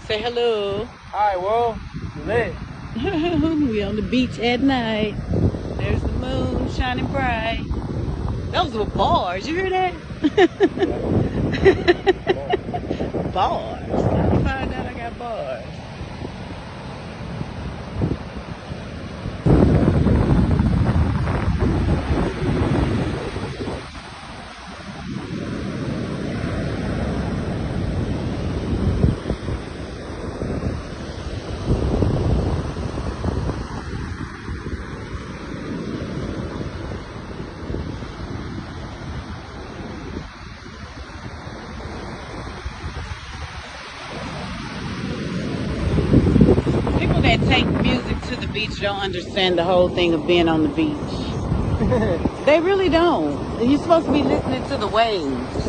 Say hello. Hi, world. You lit. We on the beach at night. There's the moon shining bright. Those were bars. You hear that? Bars. I find out I got bars. People that take music to the beach don't understand the whole thing of being on the beach. They really don't. You're supposed to be listening to the waves.